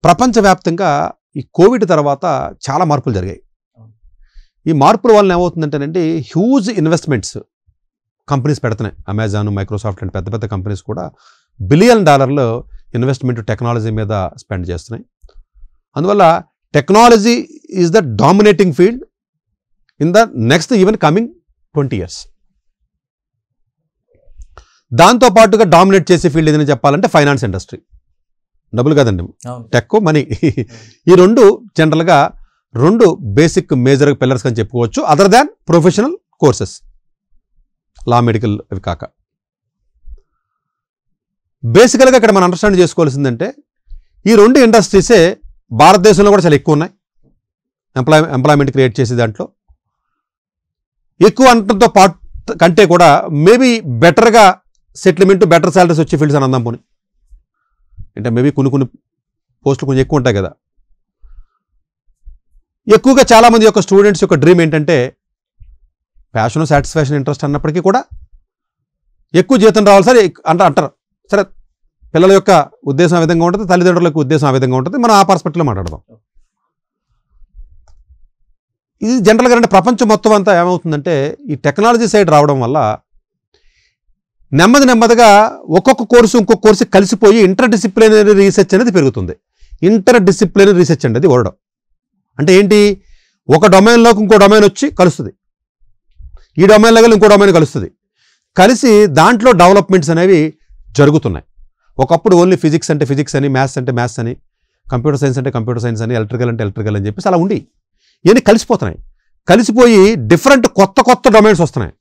ప్రపంచవ్యాప్తంగా ఈ కోవిడ్ తర్వాత చాలా మార్పులు జరిగాయి. ఈ మార్పుల వలన ఏమవుతుందంటేనండి హ్యూజ్ ఇన్వెస్ట్మెంట్స్ కంపెనీస్ పెడుతున్నాయి. అమెజాన్, మైక్రోసాఫ్ట్ అండ్ పెద్ద పెద్ద కంపెనీస్ కూడా $1 బిలియన్ ఇన్వెస్ట్మెంట్ టెక్నాలజీ మీద స్పెండ్ చేస్తున్నాయి. అందువల్ల technology is the dominating field in the next even coming 20 years. దాంతో పాటుగా డామినేట్ చేసే ఫీల్డ్ ఏదైనా చెప్పాలంటే ఫైనాన్స్ ఇండస్ట్రీ. డబ్బులు కదండి, టెక్, మనీ. ఈ రెండు జనరల్గా 2 బేసిక్ మేజర్ పిల్లర్స్ అని చెప్పుకోవచ్చు, అదర్ దాన్ ప్రొఫెషనల్ కోర్సెస్, లా, మెడికల్ అవి కాక. బేసికల్గా ఇక్కడ మనం అండర్స్టాండ్ చేసుకోవాల్సిందంటే ఈ 2 ఇండస్ట్రీసే భారతదేశంలో కూడా చాలా ఎక్కువ ఉన్నాయి. ఎంప్లాయ్మెంట్ క్రియేట్ చేసే దాంట్లో ఎక్కువ అనడంతో పాటు కంటే కూడా మేబీ బెటర్గా సెటిల్మెంట్, బెటర్ సాలరీస్ వచ్చే ఫీల్డ్స్ అని అందాం పోనీ. అంటే మేబీ కొన్ని పోస్టులు కొంచెం ఎక్కువ ఉంటాయి కదా. ఎక్కువగా చాలామంది యొక్క స్టూడెంట్స్ యొక్క డ్రీమ్ ఏంటంటే ప్యాషన్, సాటిస్ఫాక్షన్, ఇంట్రెస్ట్ అన్నప్పటికీ కూడా ఎక్కువ జీతం రావాలి సరే అంటారు. సరే, పిల్లల యొక్క ఉద్దేశం ఆ విధంగా ఉంటుంది, తల్లిదండ్రుల యొక్క ఉద్దేశం ఆ విధంగా ఉంటుంది. మనం ఆ పర్స్పెక్టివ్లో మాట్లాడదాం. ఇది జనరల్గా అంటే ప్రపంచం మొత్తం అంతా ఏమవుతుందంటే ఈ టెక్నాలజీ సైడ్ రావడం వల్ల నెమ్మదిగా ఒక్కొక్క కోర్సు ఇంకొక కోర్సు కలిసిపోయి ఇంటర్ డిసిప్లినరీ రీసెర్చ్ అనేది పెరుగుతుంది. ఇంటర్ డిసిప్లినరీ రీసెర్చ్ అండి అది వర్డ్. అంటే ఏంటి, ఒక డొమైన్లోకి ఇంకో డొమైన్ వచ్చి కలుస్తుంది, ఈ డొమైన్లో ఇంకో డొమైన్ కలుస్తుంది, కలిసి దాంట్లో డెవలప్మెంట్స్ అనేవి జరుగుతున్నాయి. ఒకప్పుడు ఓన్లీ ఫిజిక్స్ అంటే ఫిజిక్స్ అని, మ్యాథ్స్ అంటే మ్యాథ్స్ అని, కంప్యూటర్ సైన్స్ అంటే కంప్యూటర్ సైన్స్ అని, ఎలక్ట్రికల్ అంటే ఎలక్ట్రికల్ అని చెప్పేసి అలా ఉండి ఇవన్నీ కలిసిపోతున్నాయి. కలిసిపోయి కొత్త డొమైన్స్ వస్తున్నాయి.